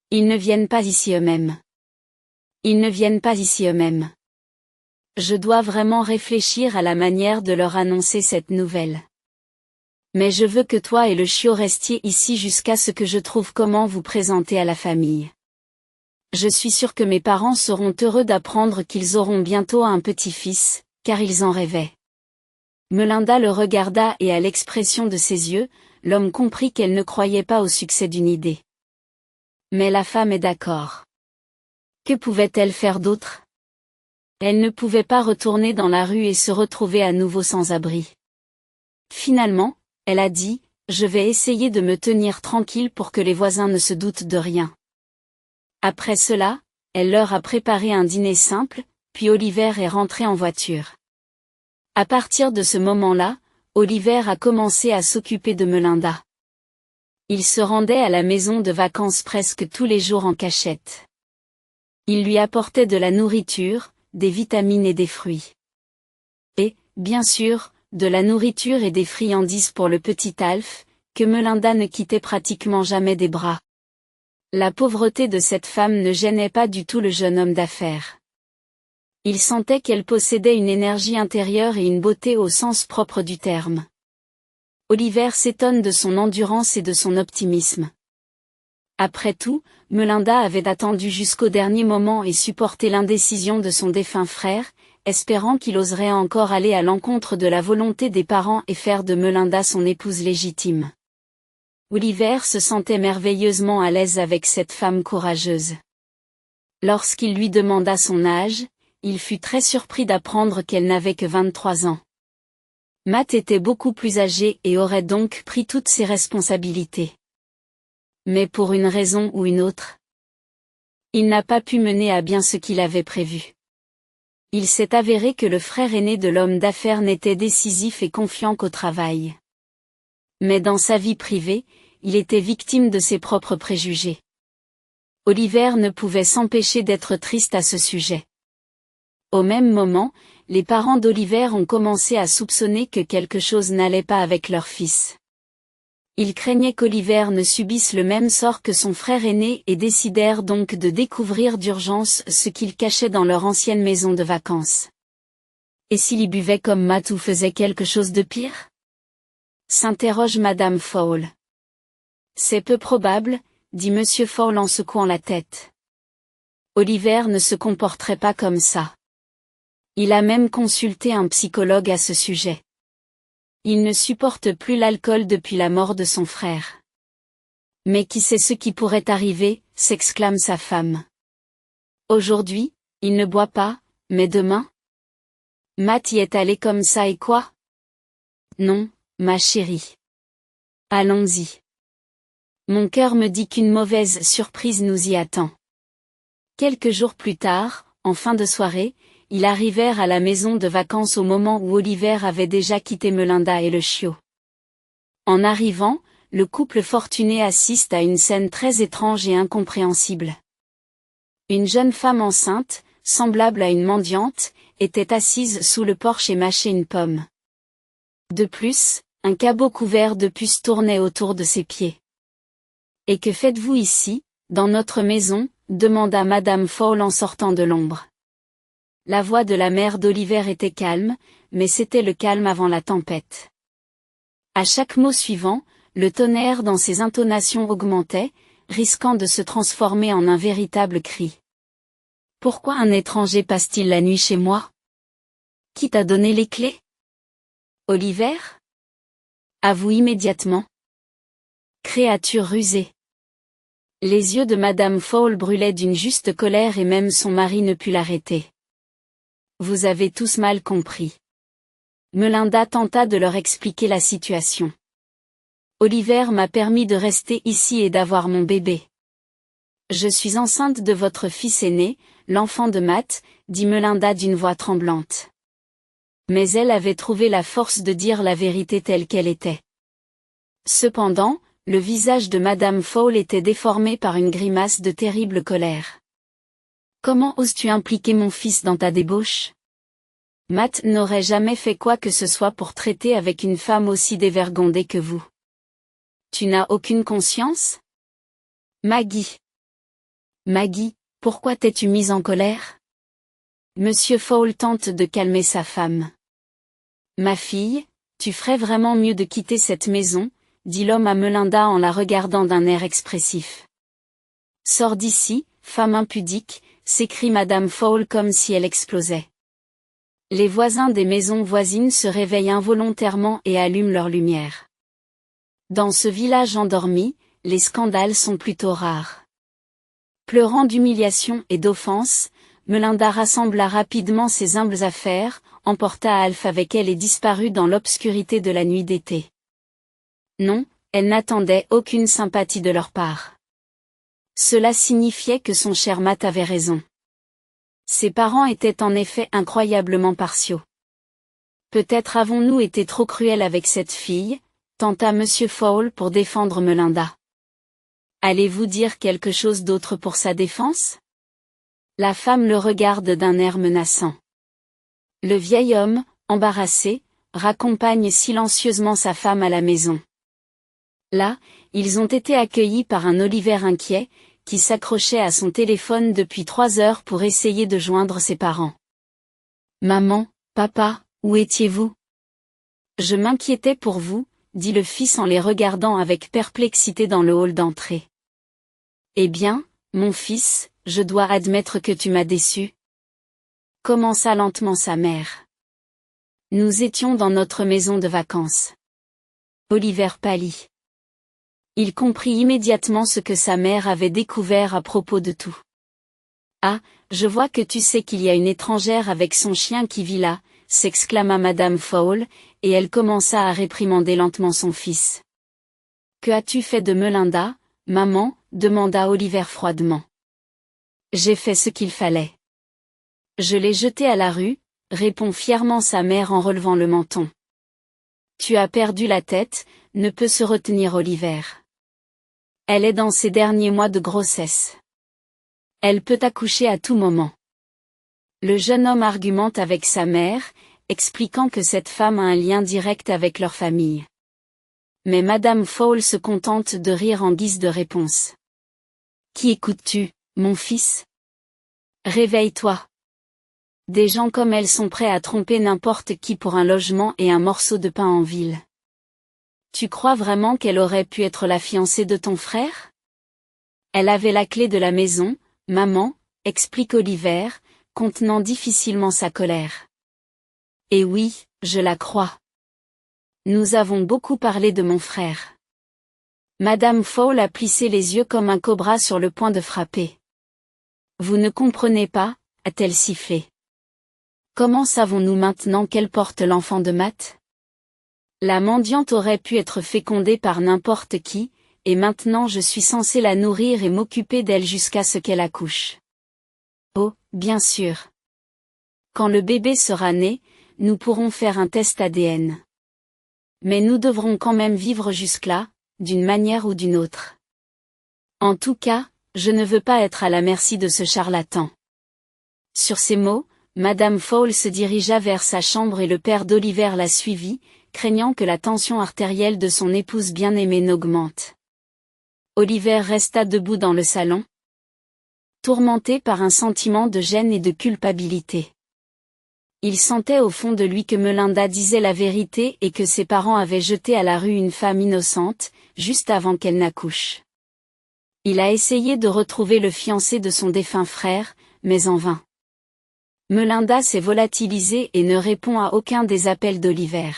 Speaker 1: Ils ne viennent pas ici eux-mêmes. Ils ne viennent pas ici eux-mêmes. Je dois vraiment réfléchir à la manière de leur annoncer cette nouvelle. Mais je veux que toi et le chiot restiez ici jusqu'à ce que je trouve comment vous présenter à la famille. Je suis sûre que mes parents seront heureux d'apprendre qu'ils auront bientôt un petit-fils, car ils en rêvaient. Melinda le regarda et à l'expression de ses yeux, l'homme comprit qu'elle ne croyait pas au succès d'une idée. Mais la femme est d'accord. Que pouvait-elle faire d'autre? Elle ne pouvait pas retourner dans la rue et se retrouver à nouveau sans abri. Finalement, elle a dit, je vais essayer de me tenir tranquille pour que les voisins ne se doutent de rien. Après cela, elle leur a préparé un dîner simple, puis Oliver est rentré en voiture. À partir de ce moment-là, Oliver a commencé à s'occuper de Melinda. Il se rendait à la maison de vacances presque tous les jours en cachette. Il lui apportait de la nourriture, des vitamines et des fruits. Et, bien sûr, de la nourriture et des friandises pour le petit Alf, que Melinda ne quittait pratiquement jamais des bras. La pauvreté de cette femme ne gênait pas du tout le jeune homme d'affaires. Il sentait qu'elle possédait une énergie intérieure et une beauté au sens propre du terme. Oliver s'étonne de son endurance et de son optimisme. Après tout, Melinda avait attendu jusqu'au dernier moment et supporté l'indécision de son défunt frère, espérant qu'il oserait encore aller à l'encontre de la volonté des parents et faire de Melinda son épouse légitime. Oliver se sentait merveilleusement à l'aise avec cette femme courageuse. Lorsqu'il lui demanda son âge, il fut très surpris d'apprendre qu'elle n'avait que 23 ans. Matt était beaucoup plus âgé et aurait donc pris toutes ses responsabilités. Mais pour une raison ou une autre, il n'a pas pu mener à bien ce qu'il avait prévu. Il s'est avéré que le frère aîné de l'homme d'affaires n'était décisif et confiant qu'au travail. Mais dans sa vie privée, il était victime de ses propres préjugés. Oliver ne pouvait s'empêcher d'être triste à ce sujet. Au même moment, les parents d'Oliver ont commencé à soupçonner que quelque chose n'allait pas avec leur fils. Ils craignaient qu'Oliver ne subisse le même sort que son frère aîné et décidèrent donc de découvrir d'urgence ce qu'il cachait dans leur ancienne maison de vacances. Et s'il y buvait comme Matt ou faisait quelque chose de pire? S'interroge Madame Fowle. C'est peu probable, dit Monsieur Fowle en secouant la tête. Oliver ne se comporterait pas comme ça. Il a même consulté un psychologue à ce sujet. Il ne supporte plus l'alcool depuis la mort de son frère. Mais qui sait ce qui pourrait arriver, s'exclame sa femme. Aujourd'hui, il ne boit pas, mais demain? Matt y est allé comme ça et quoi? Non, ma chérie. Allons-y. Mon cœur me dit qu'une mauvaise surprise nous y attend. Quelques jours plus tard, en fin de soirée, ils arrivèrent à la maison de vacances au moment où Oliver avait déjà quitté Melinda et le chiot. En arrivant, le couple fortuné assiste à une scène très étrange et incompréhensible. Une jeune femme enceinte, semblable à une mendiante, était assise sous le porche et mâchait une pomme. De plus, un cabot couvert de puces tournait autour de ses pieds. « Et que faites-vous ici, dans notre maison ?» demanda Madame Fowle en sortant de l'ombre. La voix de la mère d'Oliver était calme, mais c'était le calme avant la tempête. À chaque mot suivant, le tonnerre dans ses intonations augmentait, risquant de se transformer en un véritable cri. « Pourquoi un étranger passe-t-il la nuit chez moi ? Qui t'a donné les clés? Oliver? Avoue immédiatement. Créature rusée. Les yeux de Madame Fowle brûlaient d'une juste colère et même son mari ne put l'arrêter. Vous avez tous mal compris. Melinda tenta de leur expliquer la situation. Oliver m'a permis de rester ici et d'avoir mon bébé. Je suis enceinte de votre fils aîné, l'enfant de Matt, dit Melinda d'une voix tremblante. Mais elle avait trouvé la force de dire la vérité telle qu'elle était. Cependant, le visage de Madame Fowle était déformé par une grimace de terrible colère. Comment oses-tu impliquer mon fils dans ta débauche? Matt n'aurait jamais fait quoi que ce soit pour traiter avec une femme aussi dévergondée que vous. Tu n'as aucune conscience? Maggie. Maggie, pourquoi t'es-tu mise en colère? Monsieur Fowle tente de calmer sa femme. Ma fille, tu ferais vraiment mieux de quitter cette maison, dit l'homme à Melinda en la regardant d'un air expressif. Sors d'ici, femme impudique, s'écrie Madame Fowle comme si elle explosait. Les voisins des maisons voisines se réveillent involontairement et allument leur lumière. Dans ce village endormi, les scandales sont plutôt rares. Pleurant d'humiliation et d'offense, Melinda rassembla rapidement ses humbles affaires, emporta Alf avec elle et disparut dans l'obscurité de la nuit d'été. Non, elle n'attendait aucune sympathie de leur part. Cela signifiait que son cher Matt avait raison. Ses parents étaient en effet incroyablement partiaux. Peut-être avons-nous été trop cruels avec cette fille, tenta Monsieur Fowle pour défendre Melinda. Allez-vous dire quelque chose d'autre pour sa défense? La femme le regarde d'un air menaçant. Le vieil homme, embarrassé, raccompagne silencieusement sa femme à la maison. Là, ils ont été accueillis par un Oliver inquiet, qui s'accrochait à son téléphone depuis 3 heures pour essayer de joindre ses parents. Maman, papa, où étiez-vous? Je m'inquiétais pour vous, dit le fils en les regardant avec perplexité dans le hall d'entrée. Eh bien, mon fils, je dois admettre que tu m'as déçu. Commença lentement sa mère. Nous étions dans notre maison de vacances. Oliver pâlit. Il comprit immédiatement ce que sa mère avait découvert à propos de tout. Ah, je vois que tu sais qu'il y a une étrangère avec son chien qui vit là, s'exclama Madame Fowle, et elle commença à réprimander lentement son fils. Que as-tu fait de Melinda, maman? Demanda Oliver froidement. J'ai fait ce qu'il fallait. Je l'ai jetée à la rue, répond fièrement sa mère en relevant le menton. Tu as perdu la tête, ne peut se retenir Oliver. Elle est dans ses derniers mois de grossesse. Elle peut accoucher à tout moment. Le jeune homme argumente avec sa mère, expliquant que cette femme a un lien direct avec leur famille. Mais Madame Fowle se contente de rire en guise de réponse. Qui écoutes-tu, mon fils? Réveille-toi. Des gens comme elle sont prêts à tromper n'importe qui pour un logement et un morceau de pain en ville. Tu crois vraiment qu'elle aurait pu être la fiancée de ton frère? Elle avait la clé de la maison, maman, explique Oliver, contenant difficilement sa colère. Et oui, je la crois. Nous avons beaucoup parlé de mon frère. Madame Fowle a plissé les yeux comme un cobra sur le point de frapper. Vous ne comprenez pas, a-t-elle sifflé. Comment savons-nous maintenant qu'elle porte l'enfant de Matt? La mendiante aurait pu être fécondée par n'importe qui, et maintenant je suis censée la nourrir et m'occuper d'elle jusqu'à ce qu'elle accouche. Oh, bien sûr. Quand le bébé sera né, nous pourrons faire un test ADN. Mais nous devrons quand même vivre jusque-là, d'une manière ou d'une autre. En tout cas, je ne veux pas être à la merci de ce charlatan. Sur ces mots, Madame Fowle se dirigea vers sa chambre et le père d'Oliver la suivit, craignant que la tension artérielle de son épouse bien-aimée n'augmente. Oliver resta debout dans le salon, tourmenté par un sentiment de gêne et de culpabilité. Il sentait au fond de lui que Melinda disait la vérité et que ses parents avaient jeté à la rue une femme innocente, juste avant qu'elle n'accouche. Il a essayé de retrouver le fiancé de son défunt frère, mais en vain. Melinda s'est volatilisée et ne répond à aucun des appels d'Oliver.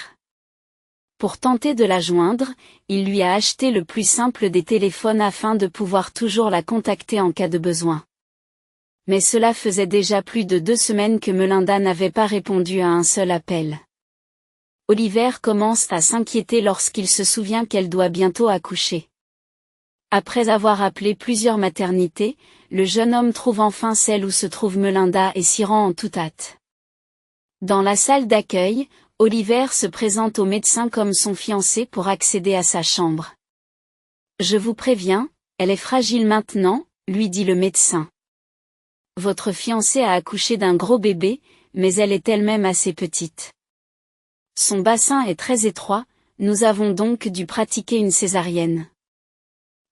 Speaker 1: Pour tenter de la joindre, il lui a acheté le plus simple des téléphones afin de pouvoir toujours la contacter en cas de besoin. Mais cela faisait déjà plus de 2 semaines que Melinda n'avait pas répondu à un seul appel. Oliver commence à s'inquiéter lorsqu'il se souvient qu'elle doit bientôt accoucher. Après avoir appelé plusieurs maternités, le jeune homme trouve enfin celle où se trouve Melinda et s'y rend en toute hâte. Dans la salle d'accueil, Oliver se présente au médecin comme son fiancé pour accéder à sa chambre. « Je vous préviens, elle est fragile maintenant », lui dit le médecin. « Votre fiancée a accouché d'un gros bébé, mais elle est elle-même assez petite. Son bassin est très étroit, nous avons donc dû pratiquer une césarienne.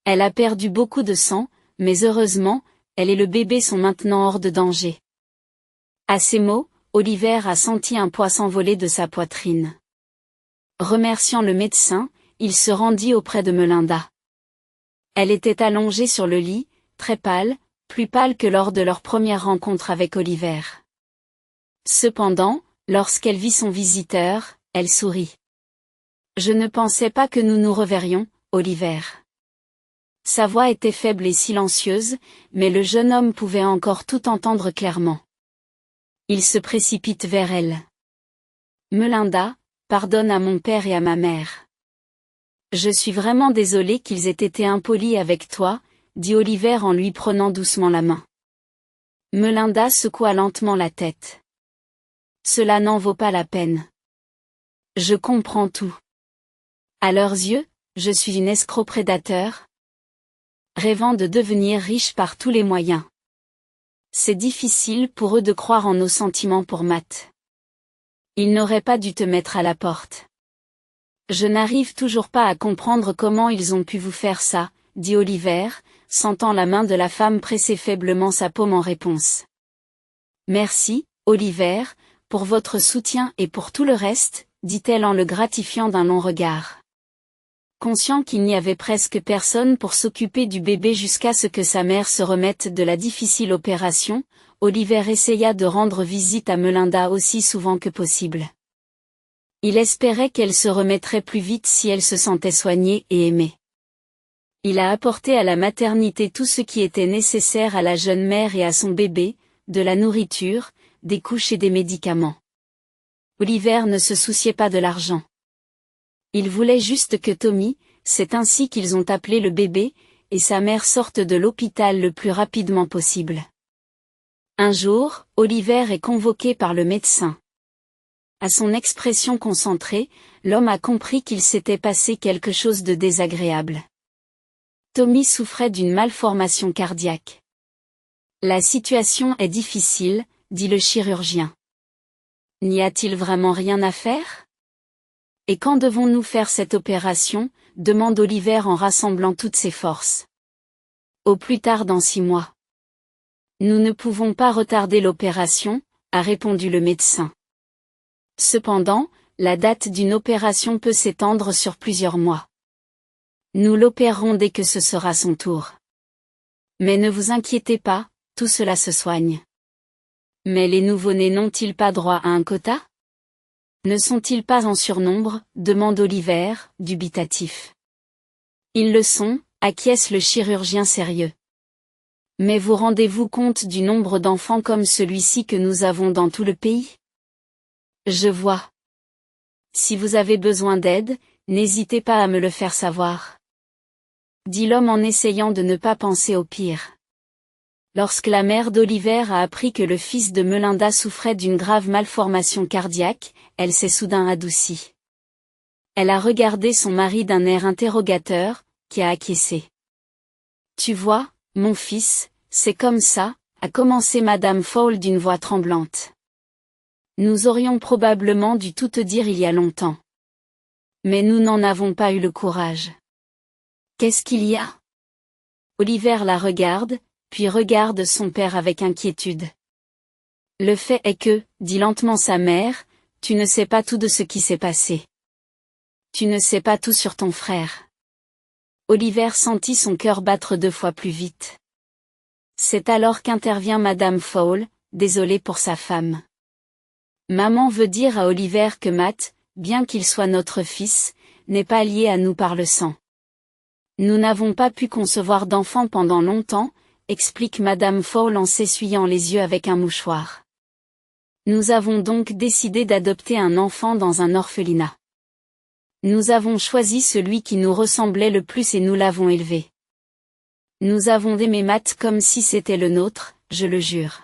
Speaker 1: Elle a perdu beaucoup de sang, mais heureusement, elle et le bébé sont maintenant hors de danger. » À ces mots, Oliver a senti un poids s'envoler de sa poitrine. Remerciant le médecin, il se rendit auprès de Melinda. Elle était allongée sur le lit, très pâle, plus pâle que lors de leur première rencontre avec Oliver. Cependant, lorsqu'elle vit son visiteur, elle sourit. « Je ne pensais pas que nous nous reverrions, Oliver. » Sa voix était faible et silencieuse, mais le jeune homme pouvait encore tout entendre clairement. Il se précipite vers elle. « Melinda, pardonne à mon père et à ma mère. Je suis vraiment désolé qu'ils aient été impolis avec toi, » dit Oliver en lui prenant doucement la main. Melinda secoua lentement la tête. « Cela n'en vaut pas la peine. Je comprends tout. À leurs yeux, je suis une escroc prédateur, rêvant de devenir riche par tous les moyens. C'est difficile pour eux de croire en nos sentiments pour Matt. Ils n'auraient pas dû te mettre à la porte. Je n'arrive toujours pas à comprendre comment ils ont pu vous faire ça, dit Oliver, sentant la main de la femme presser faiblement sa paume en réponse. Merci, Oliver, pour votre soutien et pour tout le reste, dit-elle en le gratifiant d'un long regard. Conscient qu'il n'y avait presque personne pour s'occuper du bébé jusqu'à ce que sa mère se remette de la difficile opération, Oliver essaya de rendre visite à Melinda aussi souvent que possible. Il espérait qu'elle se remettrait plus vite si elle se sentait soignée et aimée. Il a apporté à la maternité tout ce qui était nécessaire à la jeune mère et à son bébé, de la nourriture, des couches et des médicaments. Oliver ne se souciait pas de l'argent. Il voulait juste que Tommy, c'est ainsi qu'ils ont appelé le bébé, et sa mère sortent de l'hôpital le plus rapidement possible. Un jour, Oliver est convoqué par le médecin. À son expression concentrée, l'homme a compris qu'il s'était passé quelque chose de désagréable. Tommy souffrait d'une malformation cardiaque. La situation est difficile, dit le chirurgien. N'y a-t-il vraiment rien à faire ? Et quand devons-nous faire cette opération ? Demande Oliver en rassemblant toutes ses forces. Au plus tard dans 6 mois. Nous ne pouvons pas retarder l'opération, a répondu le médecin. Cependant, la date d'une opération peut s'étendre sur plusieurs mois. Nous l'opérerons dès que ce sera son tour. Mais ne vous inquiétez pas, tout cela se soigne. Mais les nouveau-nés n'ont-ils pas droit à un quota ? Ne sont-ils pas en surnombre ? Demande Oliver, dubitatif. Ils le sont, acquiesce le chirurgien sérieux. Mais vous rendez-vous compte du nombre d'enfants comme celui-ci que nous avons dans tout le pays ? Je vois. Si vous avez besoin d'aide, n'hésitez pas à me le faire savoir. Dit l'homme en essayant de ne pas penser au pire. Lorsque la mère d'Oliver a appris que le fils de Melinda souffrait d'une grave malformation cardiaque, elle s'est soudain adoucie. Elle a regardé son mari d'un air interrogateur, qui a acquiescé. « Tu vois, mon fils, c'est comme ça », a commencé Madame Fowle d'une voix tremblante. « Nous aurions probablement dû tout te dire il y a longtemps. Mais nous n'en avons pas eu le courage. » « Qu'est-ce qu'il y a ?» Oliver la regarde, puis regarde son père avec inquiétude. « Le fait est que, dit lentement sa mère, tu ne sais pas tout de ce qui s'est passé. Tu ne sais pas tout sur ton frère. » Oliver sentit son cœur battre 2 fois plus vite. C'est alors qu'intervient Madame Fowle, désolé pour sa femme. Maman veut dire à Oliver que Matt, bien qu'il soit notre fils, n'est pas lié à nous par le sang. Nous n'avons pas pu concevoir d'enfant pendant longtemps, explique Madame Fowle en s'essuyant les yeux avec un mouchoir. Nous avons donc décidé d'adopter un enfant dans un orphelinat. Nous avons choisi celui qui nous ressemblait le plus et nous l'avons élevé. Nous avons aimé Matt comme si c'était le nôtre, je le jure.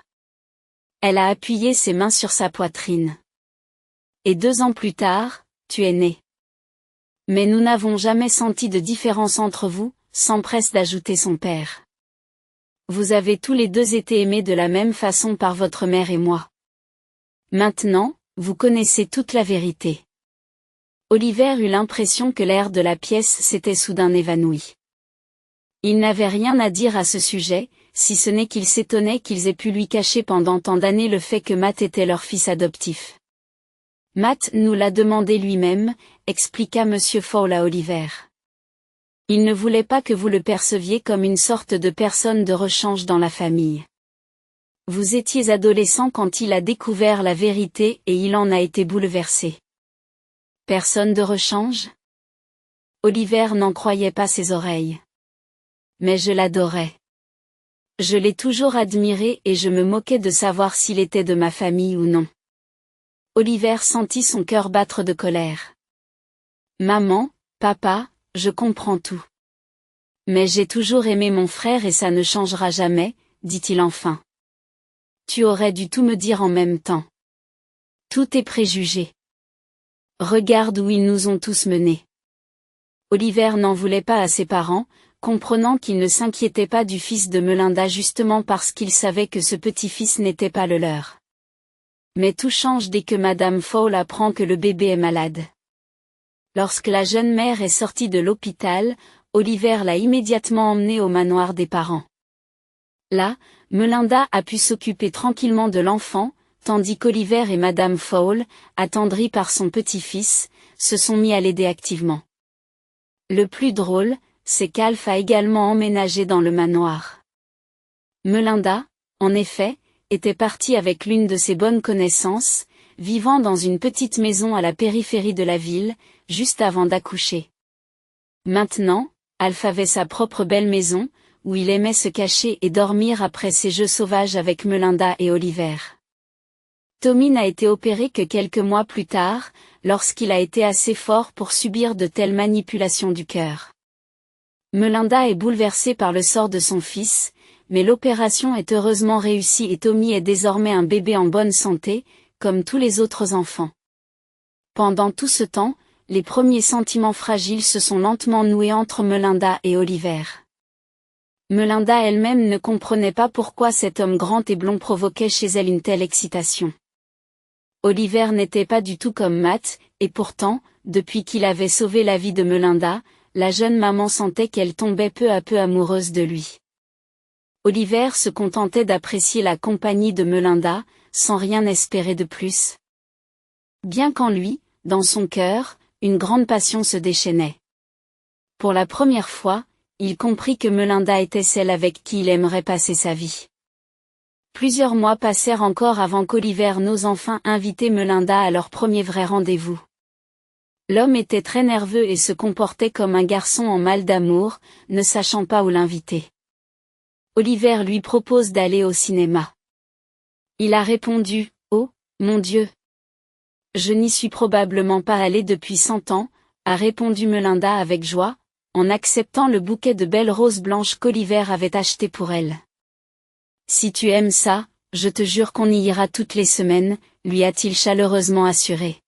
Speaker 1: Elle a appuyé ses mains sur sa poitrine. Et 2 ans plus tard, tu es né. Mais nous n'avons jamais senti de différence entre vous, s'empresse d'ajouter son père. Vous avez tous les deux été aimés de la même façon par votre mère et moi. Maintenant, vous connaissez toute la vérité. Oliver eut l'impression que l'air de la pièce s'était soudain évanoui. Il n'avait rien à dire à ce sujet, si ce n'est qu'il s'étonnait qu'ils aient pu lui cacher pendant tant d'années le fait que Matt était leur fils adoptif. Matt nous l'a demandé lui-même, expliqua Monsieur Fowle à Oliver. Il ne voulait pas que vous le perceviez comme une sorte de personne de rechange dans la famille. Vous étiez adolescent quand il a découvert la vérité et il en a été bouleversé. Personne de rechange ? Oliver n'en croyait pas ses oreilles. Mais je l'adorais. Je l'ai toujours admiré et je me moquais de savoir s'il était de ma famille ou non. Oliver sentit son cœur battre de colère. Maman, papa, je comprends tout. Mais j'ai toujours aimé mon frère et ça ne changera jamais, dit-il enfin. Tu aurais dû tout me dire en même temps. Tout est préjugé. Regarde où ils nous ont tous menés. Oliver n'en voulait pas à ses parents, comprenant qu'ils ne s'inquiétaient pas du fils de Melinda justement parce qu'ils savaient que ce petit-fils n'était pas le leur. Mais tout change dès que Madame Fowle apprend que le bébé est malade. Lorsque la jeune mère est sortie de l'hôpital, Oliver l'a immédiatement emmenée au manoir des parents. Là, Melinda a pu s'occuper tranquillement de l'enfant, tandis qu'Oliver et Madame Fowle, attendris par son petit-fils, se sont mis à l'aider activement. Le plus drôle, c'est qu'Alf a également emménagé dans le manoir. Melinda, en effet, était partie avec l'une de ses bonnes connaissances, vivant dans une petite maison à la périphérie de la ville, juste avant d'accoucher. Maintenant, Alf avait sa propre belle maison, où il aimait se cacher et dormir après ses jeux sauvages avec Melinda et Oliver. Tommy n'a été opéré que quelques mois plus tard, lorsqu'il a été assez fort pour subir de telles manipulations du cœur. Melinda est bouleversée par le sort de son fils, mais l'opération est heureusement réussie et Tommy est désormais un bébé en bonne santé, comme tous les autres enfants. Pendant tout ce temps, les premiers sentiments fragiles se sont lentement noués entre Melinda et Oliver. Melinda elle-même ne comprenait pas pourquoi cet homme grand et blond provoquait chez elle une telle excitation. Oliver n'était pas du tout comme Matt, et pourtant, depuis qu'il avait sauvé la vie de Melinda, la jeune maman sentait qu'elle tombait peu à peu amoureuse de lui. Oliver se contentait d'apprécier la compagnie de Melinda, sans rien espérer de plus. Bien qu'en lui, dans son cœur, une grande passion se déchaînait. Pour la première fois, il comprit que Melinda était celle avec qui il aimerait passer sa vie. Plusieurs mois passèrent encore avant qu'Oliver n'ose enfin inviter Melinda à leur premier vrai rendez-vous. L'homme était très nerveux et se comportait comme un garçon en mal d'amour, ne sachant pas où l'inviter. Oliver lui propose d'aller au cinéma. Il a répondu, « Oh, mon Dieu! Je n'y suis probablement pas allé depuis 100 ans, a répondu Melinda avec joie, en acceptant le bouquet de belles roses blanches qu'Oliver avait acheté pour elle. Si tu aimes ça, je te jure qu'on y ira toutes les semaines, lui a-t-il chaleureusement assuré.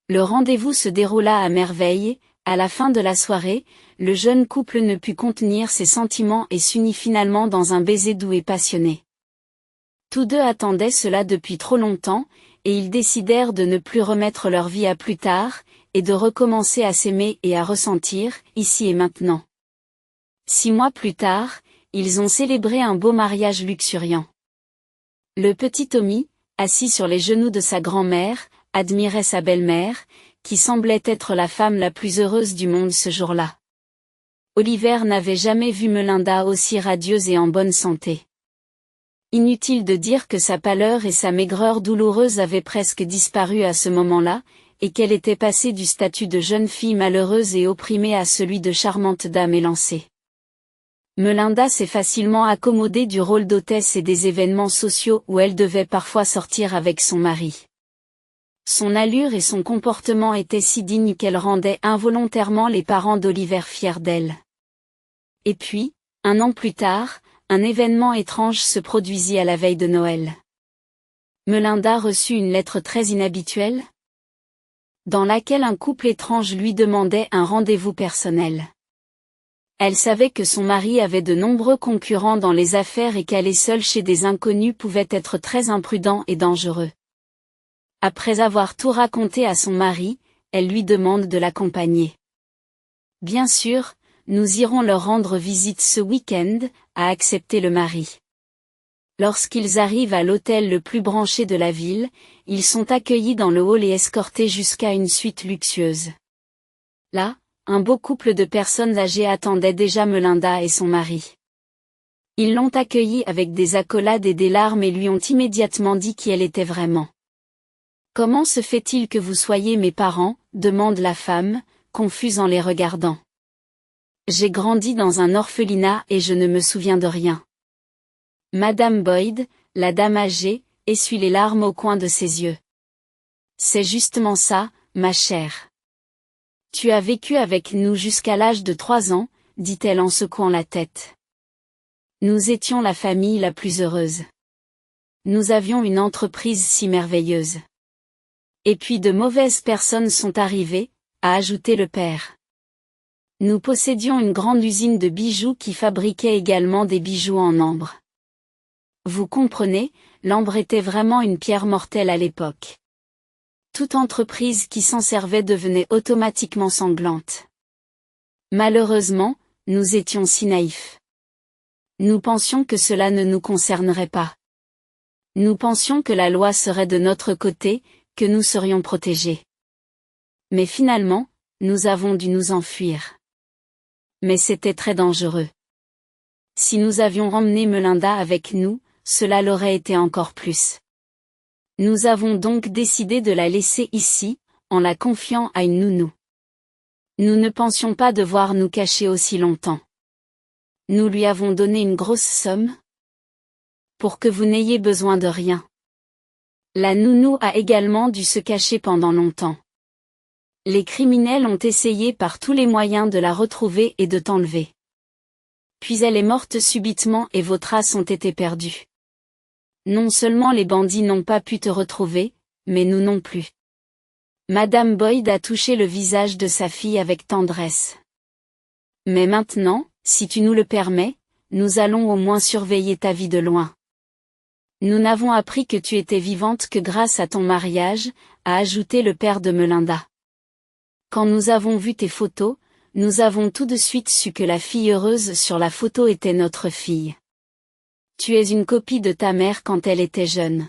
Speaker 1: Le rendez-vous se déroula à merveille, à la fin de la soirée, le jeune couple ne put contenir ses sentiments et s'unit finalement dans un baiser doux et passionné. Tous deux attendaient cela depuis trop longtemps, et ils décidèrent de ne plus remettre leur vie à plus tard, et de recommencer à s'aimer et à ressentir, ici et maintenant. 6 mois plus tard, ils ont célébré un beau mariage luxuriant. Le petit Tommy, assis sur les genoux de sa grand-mère, admirait sa belle-mère, qui semblait être la femme la plus heureuse du monde ce jour-là. Oliver n'avait jamais vu Melinda aussi radieuse et en bonne santé. Inutile de dire que sa pâleur et sa maigreur douloureuse avaient presque disparu à ce moment-là, et qu'elle était passée du statut de jeune fille malheureuse et opprimée à celui de charmante dame élancée. Melinda s'est facilement accommodée du rôle d'hôtesse et des événements sociaux où elle devait parfois sortir avec son mari. Son allure et son comportement étaient si dignes qu'elle rendait involontairement les parents d'Oliver fiers d'elle. Et puis, un an plus tard, un événement étrange se produisit à la veille de Noël. Melinda reçut une lettre très inhabituelle, dans laquelle un couple étrange lui demandait un rendez-vous personnel. Elle savait que son mari avait de nombreux concurrents dans les affaires et qu'aller seule chez des inconnus pouvait être très imprudent et dangereux. Après avoir tout raconté à son mari, elle lui demande de l'accompagner. Bien sûr, nous irons leur rendre visite ce week-end, a accepté le mari. Lorsqu'ils arrivent à l'hôtel le plus branché de la ville, ils sont accueillis dans le hall et escortés jusqu'à une suite luxueuse. Là, un beau couple de personnes âgées attendait déjà Melinda et son mari. Ils l'ont accueillie avec des accolades et des larmes et lui ont immédiatement dit qui elle était vraiment. « Comment se fait-il que vous soyez mes parents ?» demande la femme, confuse en les regardant. « J'ai grandi dans un orphelinat et je ne me souviens de rien. » Madame Boyd, la dame âgée, essuie les larmes au coin de ses yeux. « C'est justement ça, ma chère. Tu as vécu avec nous jusqu'à l'âge de 3 ans, dit-elle en secouant la tête. Nous étions la famille la plus heureuse. Nous avions une entreprise si merveilleuse. Et puis de mauvaises personnes sont arrivées, a ajouté le père. Nous possédions une grande usine de bijoux qui fabriquait également des bijoux en ambre. Vous comprenez, l'ambre était vraiment une pierre mortelle à l'époque. Toute entreprise qui s'en servait devenait automatiquement sanglante. Malheureusement, nous étions si naïfs. Nous pensions que cela ne nous concernerait pas. Nous pensions que la loi serait de notre côté, que nous serions protégés. Mais finalement, nous avons dû nous enfuir. Mais c'était très dangereux. Si nous avions emmené Melinda avec nous, cela l'aurait été encore plus. Nous avons donc décidé de la laisser ici, en la confiant à une nounou. Nous ne pensions pas devoir nous cacher aussi longtemps. Nous lui avons donné une grosse somme pour que vous n'ayez besoin de rien. La nounou a également dû se cacher pendant longtemps. Les criminels ont essayé par tous les moyens de la retrouver et de t'enlever. Puis elle est morte subitement et vos traces ont été perdues. Non seulement les bandits n'ont pas pu te retrouver, mais nous non plus. Madame Boyd a touché le visage de sa fille avec tendresse. Mais maintenant, si tu nous le permets, nous allons au moins surveiller ta vie de loin. Nous n'avons appris que tu étais vivante que grâce à ton mariage, a ajouté le père de Melinda. Quand nous avons vu tes photos, nous avons tout de suite su que la fille heureuse sur la photo était notre fille. Tu es une copie de ta mère quand elle était jeune.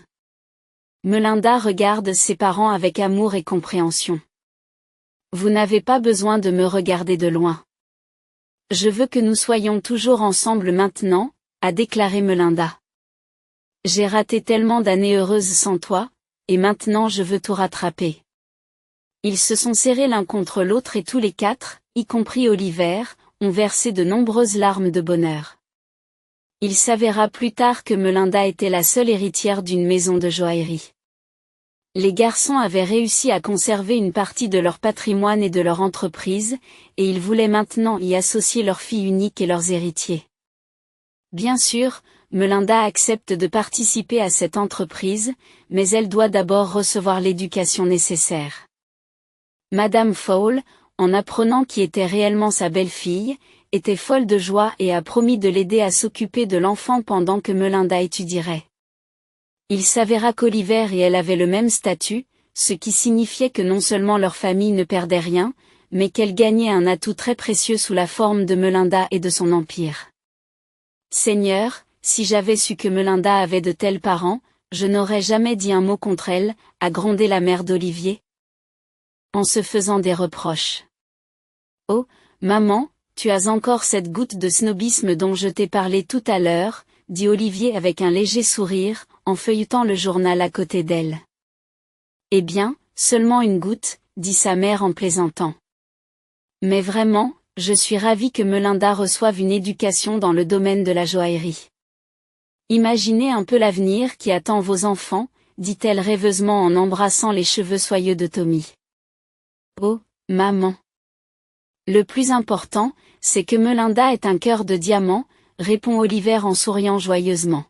Speaker 1: Melinda regarde ses parents avec amour et compréhension. Vous n'avez pas besoin de me regarder de loin. Je veux que nous soyons toujours ensemble maintenant, a déclaré Melinda. J'ai raté tellement d'années heureuses sans toi, et maintenant je veux tout rattraper. Ils se sont serrés l'un contre l'autre et tous les quatre, y compris Oliver, ont versé de nombreuses larmes de bonheur. Il s'avéra plus tard que Melinda était la seule héritière d'une maison de joaillerie. Les garçons avaient réussi à conserver une partie de leur patrimoine et de leur entreprise, et ils voulaient maintenant y associer leur fille unique et leurs héritiers. Bien sûr, Melinda accepte de participer à cette entreprise, mais elle doit d'abord recevoir l'éducation nécessaire. Madame Fowle, en apprenant qui était réellement sa belle-fille, était folle de joie et a promis de l'aider à s'occuper de l'enfant pendant que Melinda étudierait. Il s'avéra qu'Oliver et elle avaient le même statut, ce qui signifiait que non seulement leur famille ne perdait rien, mais qu'elle gagnait un atout très précieux sous la forme de Melinda et de son empire. Seigneur, si j'avais su que Melinda avait de tels parents, je n'aurais jamais dit un mot contre elle, a grondé la mère d'Olivier, en se faisant des reproches. Oh, maman, tu as encore cette goutte de snobisme dont je t'ai parlé tout à l'heure, dit Olivier avec un léger sourire, en feuilletant le journal à côté d'elle. Eh bien, seulement une goutte, dit sa mère en plaisantant. Mais vraiment, je suis ravie que Melinda reçoive une éducation dans le domaine de la joaillerie. Imaginez un peu l'avenir qui attend vos enfants, dit-elle rêveusement en embrassant les cheveux soyeux de Tommy. Oh, maman. Le plus important, c'est que Melinda est un cœur de diamant, répond Oliver en souriant joyeusement.